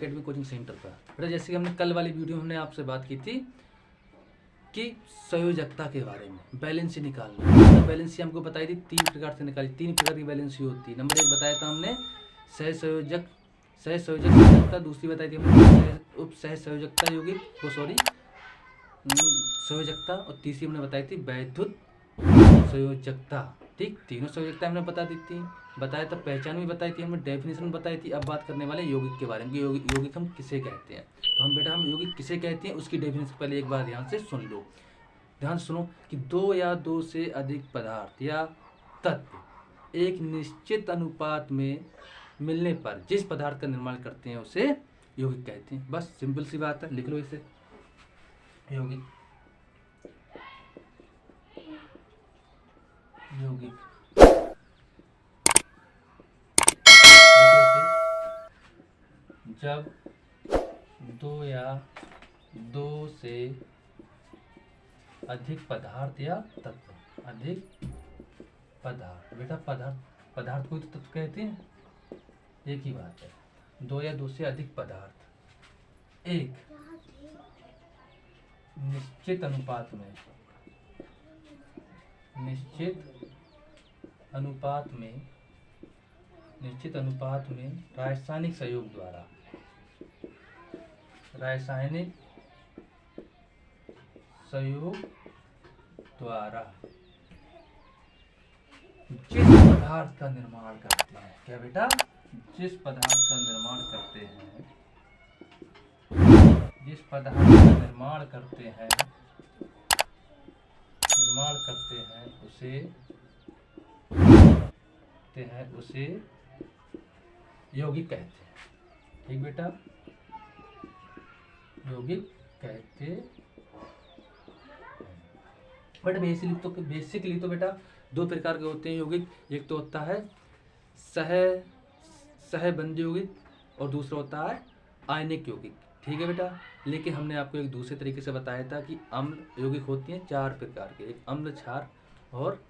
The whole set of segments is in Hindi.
एकेडमी कोचिंग सेंटर पर। बेटा जैसे कि हमने कल वाली वीडियो में हमने आपसे बात की थी कि संयोजकता के बारे में, बैलेंसी निकालना। बैलेंसी हमको बताई थी 3 प्रकार से निकाली, 3 प्रकार की बैलेंसी होती है। नंबर 1 बताया था हमने सहसंयोजक संयोजकता, दूसरी बताई थी हमने उप सहसंयोजकता यौगिक संयोजकता, और तीसरी हमने बताई थी वैद्युत संयोजकता। ठीक, तीनों संयोजकता हमने बता दी थी, बताया था, पहचान भी बताई थी हमने, डेफिनेशन बताई थी। अब बात करने वाले यौगिक के बारे में, यौगिक हम किसे कहते हैं। तो हम बेटा हम यौगिक किसे कहते हैं उसकी डेफिनेशन पहले एक बार ध्यान से सुन लो। ध्यान सुनो कि 2 या 2 से अधिक पदार्थ या तत्व एक निश्चित अनुपात में मिलने पर जिस पदार्थ का निर्माण करते हैं उसे यौगिक कहते हैं। बस सिंपल सी बात है, लिख लो इसे। यौगिक जब 2 या 2 से अधिक पदार्थ या तत्व, अधिक पदार्थ, बेटा पदार्थ को तो तत्व कहते हैं, एक ही बात है। 2 या 2 से अधिक पदार्थ एक निश्चित अनुपात में रासायनिक सहयोग द्वारा जिस पदार्थ का निर्माण करते हैं, क्या बेटा, जिस पदार्थ का निर्माण करते हैं उसे यौगिक कहते हैं। ठीक बेटा, यौगिक कहते हैं। बट बेसिकली तो बेटा 2 प्रकार के होते हैं यौगिक। एक तो होता है सहबंध यौगिक और दूसरा होता है आयनिक यौगिक। ठीक है बेटा, लेकिन हमने आपको एक दूसरे तरीके से बताया था कि अम्ल यौगिक होती हैं 4 प्रकार के, एक अम्ल, क्षार और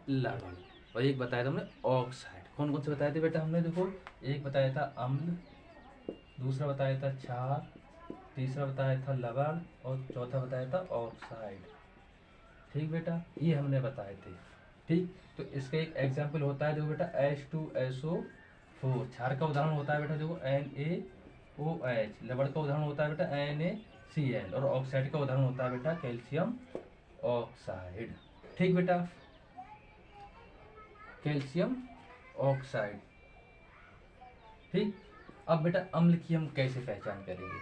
लवण, और एक बताया था हमने ऑक्साइड। कौन कौन से बताए थे बेटा हमने, देखो, एक बताया था अम्ल, दूसरा बताया था क्षार, तीसरा बताया था लवण और चौथा बताया था ऑक्साइड। ठीक बेटा, ये हमने बताए थे। ठीक, तो इसका एक एग्जाम्पल होता है, देखो बेटा H2SO4, क्षार का उदाहरण होता है बेटा देखो NaOH, लवण का उदाहरण होता है बेटा NaCl, और ऑक्साइड का उदाहरण होता है बेटा कैल्शियम ऑक्साइड। ठीक बेटा, कैल्शियम ऑक्साइड। ठीक, अब बेटा अम्ल की हम कैसे पहचान करेंगे,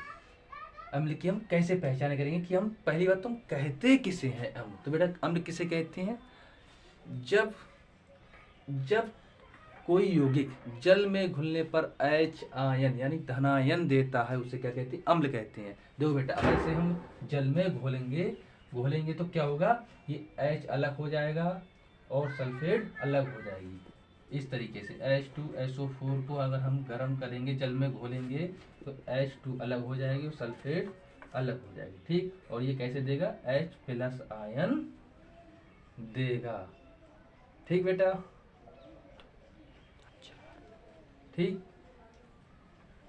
कि हम पहली बात तो हम कहते किसे हैं अम्ल। तो बेटा अम्ल किसे कहते हैं, जब कोई यौगिक जल में घुलने पर H आयन यानी धनायन देता है उसे क्या कहते हैं, अम्ल कहते हैं। देखो बेटा, अगर इसे हम जल में घोलेंगे तो क्या होगा, ये H अलग हो जाएगा और सल्फेट अलग हो जाएगी। इस तरीके से H2SO4 को अगर हम गर्म करेंगे, जल में घोलेंगे, तो H2 अलग हो जाएगी और सल्फेट अलग हो जाएगी। ठीक, और ये कैसे देगा, H+ आयन देगा। ठीक बेटा, ठीक,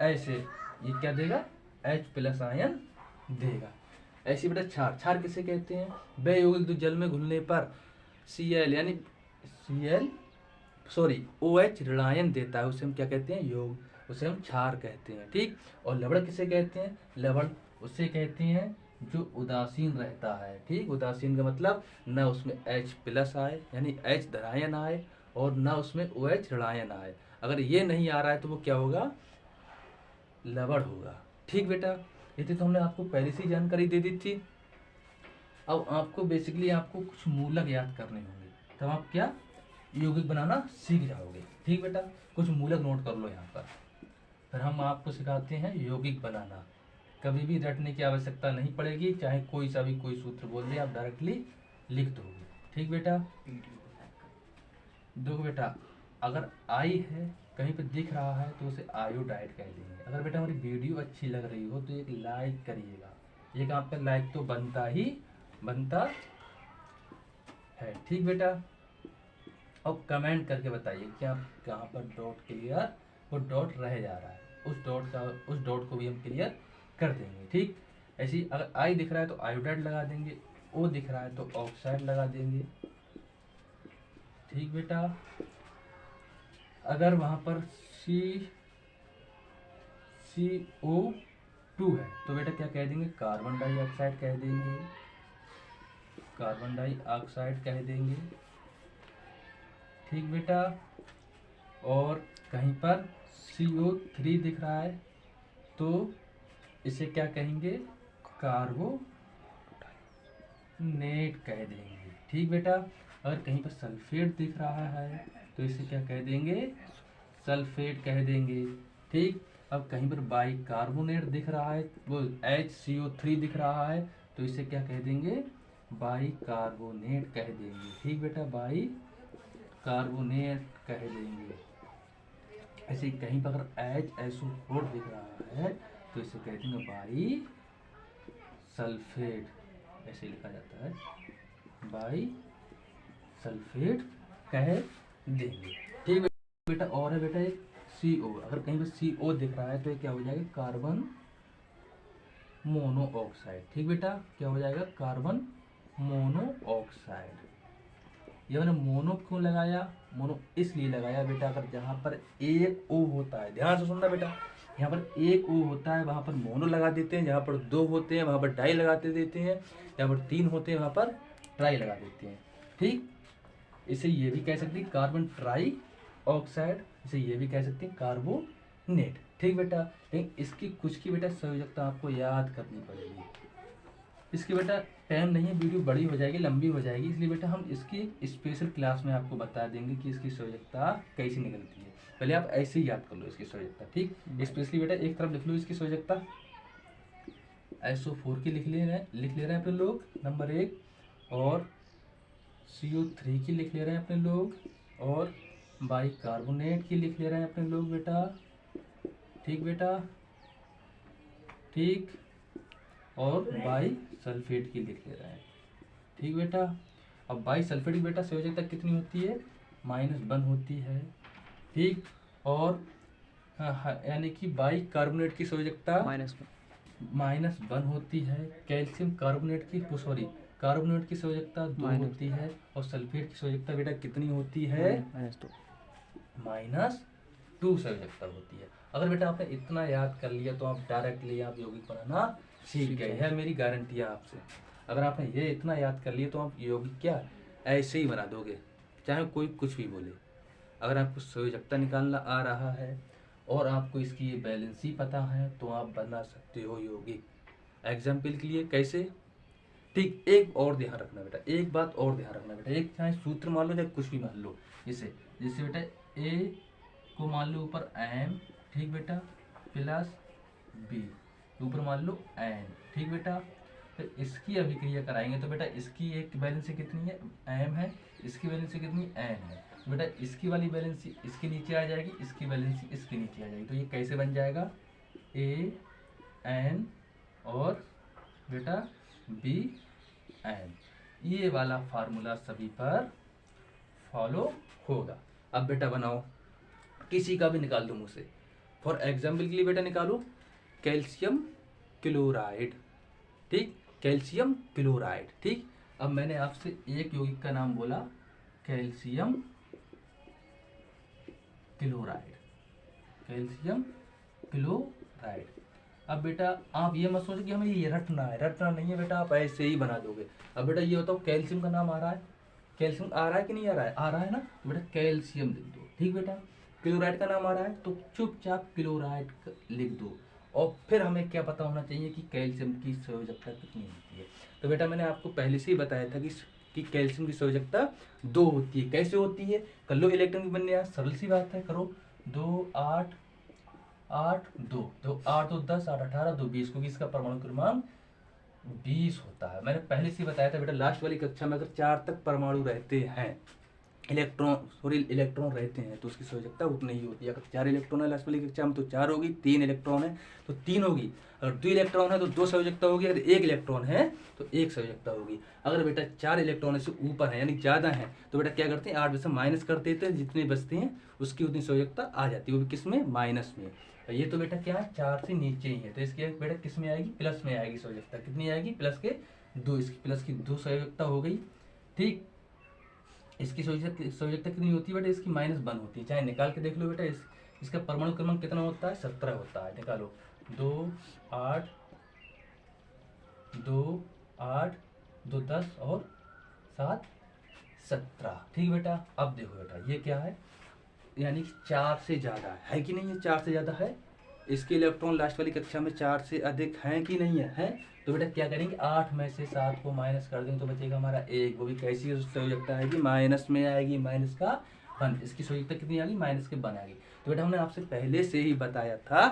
ऐसे ये क्या देगा, H+ आयन देगा। ऐसे बेटा क्षार किसे कहते हैं, वे यौगिक जो जल में घुलने पर OH ऋणायन देता है उसे हम क्या कहते हैं, उसे हम क्षार कहते हैं। ठीक, और लवण किसे कहते हैं, लवण उसे कहते हैं जो उदासीन रहता है। ठीक, उदासीन का मतलब न उसमें H+ आए यानी H धनायन आए और न उसमें OH ऋणायन आए। अगर ये नहीं आ रहा है तो वो क्या होगा, लवण होगा। ठीक बेटा, ये तो हमने आपको पहले से जानकारी दे दी थी। अब आपको बेसिकली आपको कुछ मूलक याद करने होंगे, तब आप क्या यौगिक बनाना सीख जाओगे। ठीक बेटा, कुछ मूलक नोट कर लो यहाँ पर, फिर हम आपको सिखाते हैं यौगिक बनाना। कभी भी रटने की आवश्यकता नहीं पड़ेगी, चाहे कोई सूत्र बोल दे, आप डायरेक्टली लिख दोगे। ठीक बेटा, देखो बेटा, अगर आई है कहीं पे दिख रहा है तो उसे आयोडाइड कह देंगे। अगर बेटा हमारी वीडियो अच्छी लग रही हो तो एक लाइक करिएगा, एक आपका लाइक तो बनता है। ठीक बेटा, और कमेंट करके बताइए कि आप कहाँ पर डॉट क्लियर वो डॉट रह जा रहा है। उस डॉट को भी हम क्लियर कर देंगे। ठीक, ऐसे ही अगर आई दिख रहा है तो आयोडाइड लगा देंगे, ओ दिख रहा है तो ऑक्साइड लगा देंगे। ठीक बेटा, अगर वहां पर CO2 है तो बेटा क्या कह देंगे, कार्बन डाइऑक्साइड कह देंगे, कार्बन डाइऑक्साइड कह देंगे। ठीक बेटा, और कहीं पर CO3 दिख रहा है तो इसे क्या कहेंगे, कार्बोनेट कह देंगे। ठीक बेटा, अगर कहीं पर सल्फेट दिख रहा है तो इसे क्या कह देंगे, सल्फेट कह देंगे। ठीक, अब कहीं पर बाइकार्बोनेट दिख रहा है, वो HCO3 दिख रहा है तो इसे क्या कह देंगे, बाइकार्बोनेट कह देंगे। ठीक बेटा, बाइकार्बोनेट कह देंगे। ऐसे ही कहीं पर अगर HSO4 दिख रहा है तो इसे कह देंगे बाई सल्फेट, ऐसे लिखा जाता है, बाई सल्फेट कह देंगे। ठीक बेटा, और है बेटा एक CO, अगर कहीं पर CO दिख रहा है तो ये क्या हो जाएगा, कार्बन मोनोऑक्साइड। ठीक बेटा, क्या हो जाएगा, कार्बन मोनोऑक्साइड। ये मैंने मोनो क्यों लगाया, मोनो इसलिए लगाया बेटा, अगर जहाँ पर एक O होता है, ध्यान से सुनना बेटा, यहाँ पर एक O होता है वहाँ पर मोनो लगा देते हैं, जहाँ पर 2 होते हैं वहाँ पर डाई लगाते देते हैं, जहाँ पर 3 होते हैं वहाँ पर ट्राई लगा देते हैं। ठीक, इसे ये भी कह सकते हैं कार्बन ट्राई ऑक्साइड, इसे ये भी कह सकते हैं कार्बोनेट। ठीक बेटा, लेकिन इसकी कुछ की बेटा संयोजकता आपको याद करनी पड़ेगी। इसकी बेटा टाइम नहीं है, वीडियो बड़ी हो जाएगी, लंबी हो जाएगी, इसलिए बेटा हम इसकी स्पेशल क्लास में आपको बता देंगे कि इसकी संयोजकता कैसी निकलती है। पहले आप ऐसे ही याद कर लो इसकी संयोजकता। ठीक, स्पेशली बेटा एक तरफ लिख लो इसकी संयोजकता, SO4 की लिख ले रहे हैं अपने लोग नंबर 1, और CO3 की लिख ले रहे हैं अपने लोग, और बाइकार्बोनेट की लिख ले रहे हैं अपने लोग बेटा। ठीक बेटा, ठीक, और बाई सल्फेट की लिख ले रहे हैं। ठीक बेटा, अब बाई सल्फेट की बेटा संयोजकता कितनी होती है, -1 होती है। ठीक, और यानी कि बाई कार्बोनेट की संयोजकता -1 होती है। कैल्शियम कार्बोनेट की कार्बोनेट की संयोजकता 2 होती है, और सल्फेट की संयोजकता बेटा कितनी होती है, -2 संयोजकता होती है। अगर बेटा आपने इतना याद कर लिया तो आप डायरेक्टली आप यौगिक बनाना सीख गए हैं, मेरी गारंटी है आपसे। अगर आपने ये इतना याद कर लिया तो आप यौगिक क्या ऐसे ही बना दोगे, चाहे कोई कुछ भी बोले। अगर आपको संयोजकता निकालना आ रहा है और आपको इसकी ये बैलेंसी पता है तो आप बना सकते हो यौगिक। एग्जाम्पल के लिए कैसे, ठीक, एक और ध्यान रखना बेटा, एक बात और ध्यान रखना बेटा, एक चाहे सूत्र मान लो चाहे कुछ भी मान लो, जैसे बेटा A को मान लो ऊपर M, ठीक बेटा, प्लस B, ऊपर मान लो N। ठीक बेटा, फिर इसकी अभिक्रिया कराएंगे तो बेटा इसकी एक बैलेंसी कितनी है, M है, इसकी बैलेंसी कितनी N है, बेटा इसकी वाली बैलेंसी इसके नीचे आ जाएगी, इसकी बैलेंसी इसके नीचे आ जाएगी, तो ये कैसे बन जाएगा, AN और बेटा BN। ये वाला फार्मूला सभी पर फॉलो होगा। अब बेटा बनाओ, किसी का भी निकाल दो मुँह से, फॉर एग्जाम्पल के लिए बेटा निकालो कैल्शियम क्लोराइड। ठीक, कैल्शियम क्लोराइड। ठीक, अब मैंने आपसे एक यौगिक का नाम बोला, कैल्शियम क्लोराइड, कैल्शियम क्लोराइड। अब बेटा आप ये मत सोचो कि हमें ये रटना है, रटना नहीं है बेटा, आप ऐसे ही बना दोगे। अब बेटा ये बताओ कैल्शियम का नाम आ रहा है, कैल्शियम आ रहा है कि नहीं आ रहा है, आ रहा है ना, तो बेटा कैल्शियम लिख दो। ठीक बेटा, क्लोराइड का नाम आ रहा है तो चुपचाप क्लोराइड लिख दो। और फिर हमें क्या पता होना चाहिए कि कैल्शियम की संयोजकता कितनी होती है। तो बेटा मैंने आपको पहले से ही बताया था कि कैल्शियम की संयोजकता 2 होती है। कैसे होती है, कर लो इलेक्ट्रॉन की बनने, सरल सी बात है, करो 2 8 8 2 2 8 2 10 8 18 2 20, क्योंकि इसका परमाणु क्रमांक 20 होता है। मैंने पहले से ही बताया था बेटा, लास्ट वाली कक्षा में अगर 4 तक परमाणु रहते हैं, इलेक्ट्रॉन रहते हैं तो उसकी संयोजकता उतनी ही होती है। अगर 4 इलेक्ट्रॉन है लास्ट वाली कक्षा में तो 4 होगी, 3 इलेक्ट्रॉन है तो 3 होगी, अगर 2 इलेक्ट्रॉन है तो 2 संयोजकता होगी, अगर 1 इलेक्ट्रॉन है तो 1 संयोजकता होगी। अगर बेटा 4 इलेक्ट्रॉन से ऊपर है यानी ज़्यादा है तो बेटा क्या करते हैं, 8 में से माइनस कर देते हैं, जितने बचते हैं उसकी उतनी संयोजकता आ जाती है, वो भी किस में, माइनस में। और ये तो बेटा क्या है, 4 से नीचे ही है, तो इसकी बेटा किस में आएगी, प्लस में आएगी संयोजकता। कितनी आएगी, प्लस के 2, इसकी प्लस की 2 संयोजकता हो गई। ठीक, इसकी संयोजकता कितनी होती है बेटा, इसकी -1 होती है। चाहे निकाल के देख लो बेटा, इसका परमाणु क्रमांक कितना होता है, 17 होता है। निकालो, 2 8 2 8 2 10 और 7 17। ठीक बेटा, अब देखो बेटा ये क्या है, यानी कि 4 से ज़्यादा है कि नहीं है, 4 से ज़्यादा है। इसके इलेक्ट्रॉन लास्ट वाली कक्षा में 4 से अधिक हैं कि नहीं है, तो बेटा क्या करेंगे, 8 में से 7 को माइनस कर देंगे तो बचेगा हमारा 1। वो भी कैसी संयोजकता आएगी, माइनस में आएगी, माइनस का 1। इसकी संयोजकता कितनी आएगी, -1 आएगी। तो बेटा हमने आपसे पहले से ही बताया था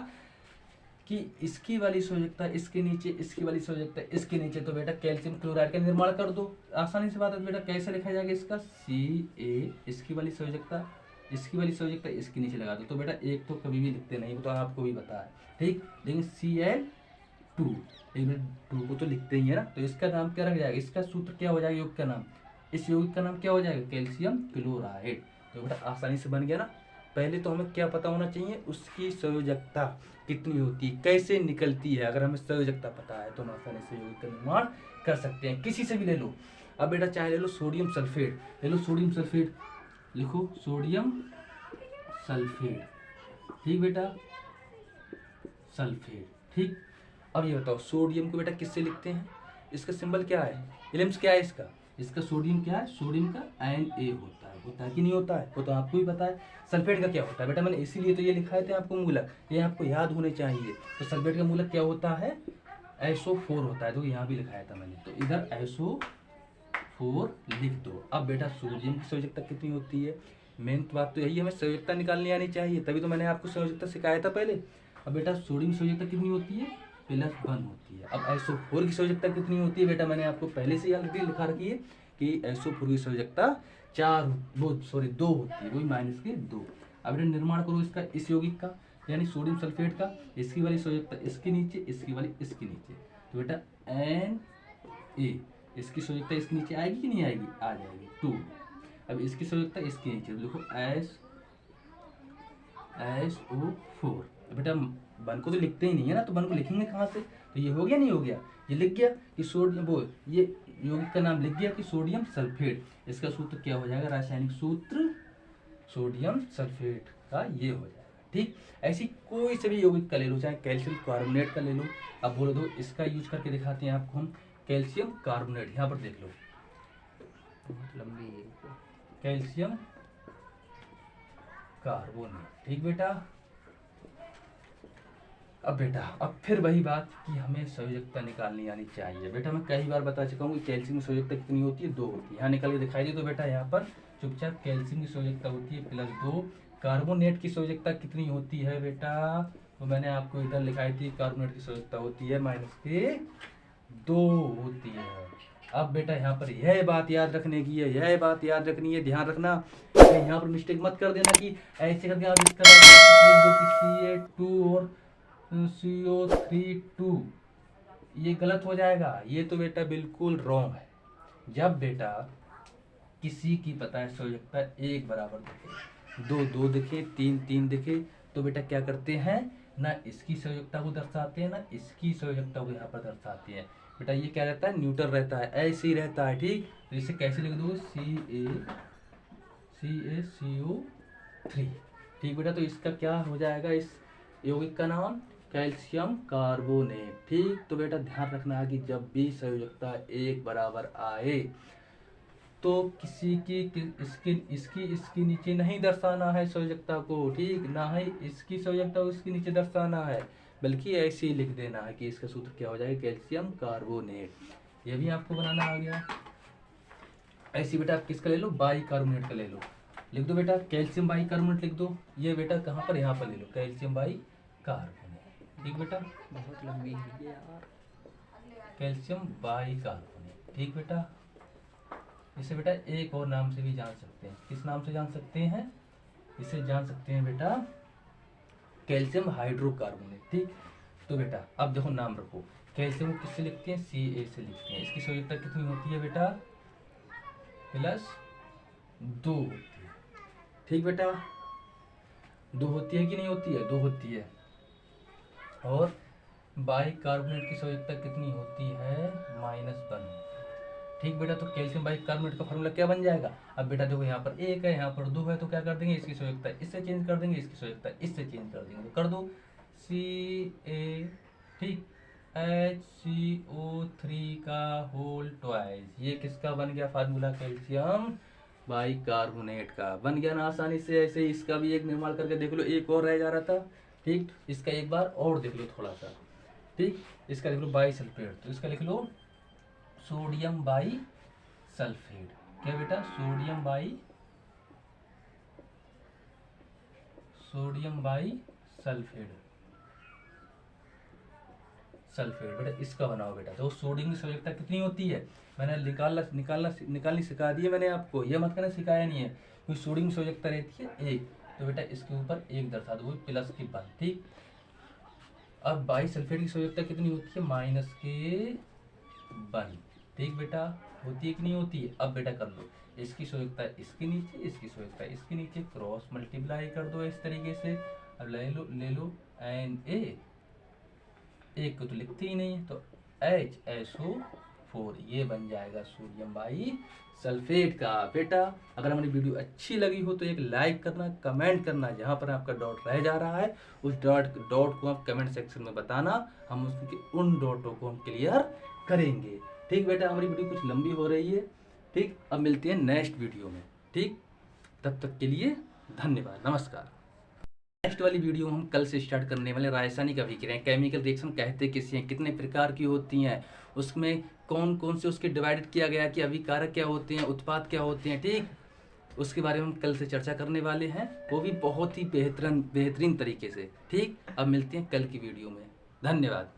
कि इसकी वाली संयोजकता इसके नीचे, इसकी वाली संयोजकता इसके नीचे, तो बेटा कैल्शियम क्लोराइड का निर्माण कर दो। आसानी से बात है बेटा, कैसे लिखा जाएगा इसका, Ca, इसकी वाली संयोजकता इसकी वाली संयोजकता इसके नीचे लगा दो। तो बेटा एक तो कभी भी लिखते नहीं, वो तो आपको भी पता है। ठीक, लेकिन Cl2, लेकिन 2 को तो लिखते ही है ना, तो इसका नाम क्या रख जाएगा, इसका सूत्र क्या हो जाएगा, योग का नाम, इस यौगिक का नाम क्या हो जाएगा, कैल्शियम क्लोराइड। तो बेटा आसानी से बन गया ना। पहले तो हमें क्या पता होना चाहिए, उसकी संयोजकता कितनी होती है, कैसे निकलती है। अगर हमें संयोजकता पता है तो हम आसानी से यौगिक का निर्माण कर सकते हैं, किसी से भी ले लो। अब बेटा चाहे ले लो सोडियम सल्फेट, ले लो सोडियम सल्फेट, लिखो सोडियम सल्फेट। ठीक बेटा, सल्फेट। ठीक, अब ये बताओ सोडियम को बेटा किससे लिखते हैं, इसका सिंबल क्या है, एलिमेंट्स क्या है इसका सोडियम क्या है, सोडियम का Na होता है कि नहीं होता है, वो तो आपको भी पता है। सल्फेट का क्या होता है बेटा, मैंने इसीलिए तो ये लिखा थे आपको मूलक, ये आपको याद होने चाहिए। तो सल्फेट का मूलक क्या होता है, SO4 होता है, तो यहाँ भी लिखाया था मैंने, तो इधर SO4 लिख दो। अब बेटा सोडियम की संयोजकता कितनी होती है, मेन बात तो यही है, हमें संयोजकता निकालनी आनी चाहिए, तभी तो मैंने आपको संयोजकता सिखाया था पहले। अब बेटा सोडियम की संयोजकता कितनी होती है, +1 होती है। अब SO4 की संयोजकता कितनी होती है बेटा, मैंने आपको पहले से ऑलरेडी लिखा रखी है कि SO4 की संयोजकता 2 होती है, वही -2। अब बेटा निर्माण करो इसका, इस यौगिक का यानी सोडियम सल्फेट का, इसकी वाली संयोजकता इसके नीचे, इसकी वाली इसके नीचे, तो बेटा Na, इसकी संयोजकता इसके नीचे आएगी कि नहीं आएगी, आ जाएगी 2। अब इसकी संयोजकता इसके नीचे, तो देखो SO4। बेटा 1 को तो लिखते ही नहीं है ना, तो 1 को लिखेंगे कहाँ से, तो ये हो गया नहीं हो गया, ये लिख गया कि सोडियम, वो ये यौगिक का नाम लिख गया कि सोडियम सल्फेट। इसका सूत्र क्या हो जाएगा, रासायनिक सूत्र सोडियम सल्फेट का ये हो जाएगा। ठीक, ऐसी कोई से भी यौगिक का ले लो, चाहे कैल्शियम कार्बोनेट का ले लो। अब बोलो दो, इसका यूज करके दिखाते हैं आपको हम, कैल्शियम कार्बोनेट, यहाँ पर देख लो, बहुत लंबी है, कैल्शियम कार्बोनेट। ठीक बेटा, अब बेटा अब फिर वही बात कि हमें संयोजकता निकालनी आनी चाहिए। बेटा मैं कई बार बता चुका हूँ कि कैल्शियम की संयोजकता कितनी होती है, 2 होती है। यहाँ निकाल के दिखाई दे तो बेटा यहाँ पर चुपचाप कैल्शियम की संयोजकता होती है +2। कार्बोनेट की संयोजकता कितनी होती है बेटा, तो मैंने आपको इधर लिखाई थी, कार्बोनेट की संयोजकता होती है -2 होती है। अब बेटा यहाँ पर यह बात याद रखने की है, यह बात याद रखनी है, ध्यान रखना, यहाँ पर मिस्टेक मत कर देना कि ऐसे करके आप इसका लिख दो कि Ca2 और CO3 2, ये गलत हो जाएगा। ये तो बेटा बिल्कुल रॉन्ग है। जब बेटा किसी की पता है संयोजकता 1 बराबर दिखे, 2 2 दिखे, 3 3 दिखे, तो बेटा क्या करते हैं, ना इसकी संयोजकता को दर्शाते हैं ना इसकी संयोजकता को यहाँ पर दर्शाते हैं। बेटा ये क्या रहता है, न्यूट्रल रहता है, ऐसे ही रहता है। ठीक, तो इसे कैसे लिख दो, CaCO3। ठीक बेटा, तो इसका क्या हो जाएगा, इस यौगिक का नाम कैल्शियम कार्बोनेट। ठीक, तो बेटा ध्यान रखना है कि जब भी संयोजकता 1 बराबर आए तो किसी की इसके नीचे नहीं दर्शाना है संयोजकता को। ठीक, ना ही इसकी संयोजकता उसके नीचे दर्शाना है, बल्कि ऐसे ही लिख देना है कि इसका सूत्र क्या हो जाएगा, कैल्शियम कार्बोनेट। ये भी आपको बनाना आ गया। ऐसे बेटा आप किसका ले लो, बाई कार्बोनेट का ले लो, लिख दो बेटा कैल्शियम बाई कार्बोनेट लिख दो। ये बेटा कहाँ पर, यहाँ पर ले लो, कैल्शियम बाई कार्बोनेट। ठीक बेटा, बहुत लंबी है यार, कैल्शियम बाई कार्बोनेट। ठीक बेटा, इसे बेटा एक और नाम से भी जान सकते हैं, किस नाम से जान सकते हैं, इसे जान सकते हैं बेटा कैल्शियम हाइड्रोकार्बोनेट। ठीक, तो बेटा अब देखो नाम रखो, कैल्शियम को किससे लिखते हैं, Ca से लिखते हैं। इसकी संयोजकता कितनी होती है बेटा, +2 होती है। ठीक बेटा, 2 होती है कि नहीं होती है, 2 होती है। और बाइकार्बोनेट की संयोजकता कितनी होती है? -1। ठीक बेटा, तो कैल्शियम बाइकार्बोनेट का फॉर्मूला क्या बन जाएगा? अब बेटा देखो, यहाँ पर 1 है, यहाँ पर 2 है, तो क्या कर देंगे, इसकी संयोजकता इससे चेंज कर देंगे, इसकी संयोजकता इससे चेंज कर देंगे, तो कर दो Ca, ठीक, HCO3 का होल ट्वाइस। ये किसका बन गया फार्मूला? कैल्शियम बाइकार्बोनेट का बन गया ना आसानी से। ऐसे ही इसका भी एक निर्माण करके देख लो, एक और रह जा रहा था, ठीक, इसका एक बार और देख लो थोड़ा सा, ठीक, इसका लिख लो बाई सल्फेट, तो इसका लिख लो सोडियम बाई सल्फेट। क्या बेटा? सोडियम बाई सल्फेट, बेटा इसका बनाओ बेटा। तो सोडियम की संयोजकता कितनी होती है? मैंने निकालनी सिखा दी है मैंने आपको, ये मत कहना सिखाया नहीं है, क्योंकि सोडियम की संयोजकता रहती है 1, तो बेटा इसके ऊपर 1 दर्शा दो, प्लस की 1, ठीक। अब बाई सल्फेट की संयोजकता कितनी होती है? -1, ठीक बेटा, होती है कि नहीं होती है? अब बेटा कर लो, इसकी संयोजकता इसके नीचे, इसकी संयोजकता इसके नीचे, क्रॉस मल्टीप्लाई कर दो इस तरीके से। अब ले लो Na, एक को तो लिखते ही नहीं, तो HSO4, ये बन जाएगा सोडियम बाई सल्फेट का। बेटा अगर हमारी वीडियो अच्छी लगी हो तो एक लाइक करना, कमेंट करना, जहाँ पर आपका डॉट रह जा रहा है उस डॉट को आप कमेंट सेक्शन में बताना, हम उसके उन डॉटों को हम क्लियर करेंगे, ठीक बेटा। हमारी वीडियो कुछ लंबी हो रही है, ठीक, अब मिलते हैं नेक्स्ट वीडियो में, ठीक, तब तक के लिए धन्यवाद, नमस्कार। नेक्स्ट वाली वीडियो हम कल से स्टार्ट करने वाले रासायनिक अभिक्रियाएं, केमिकल रिएक्शन कहते किसे हैं, कितने प्रकार की होती हैं, उसमें कौन कौन से उसके डिवाइडेड किया गया कि अभिकारक क्या होते हैं, उत्पाद क्या होते हैं, ठीक, उसके बारे में हम कल से चर्चा करने वाले हैं, वो भी बहुत ही बेहतरीन तरीके से, ठीक। अब मिलते हैं कल की वीडियो में, धन्यवाद।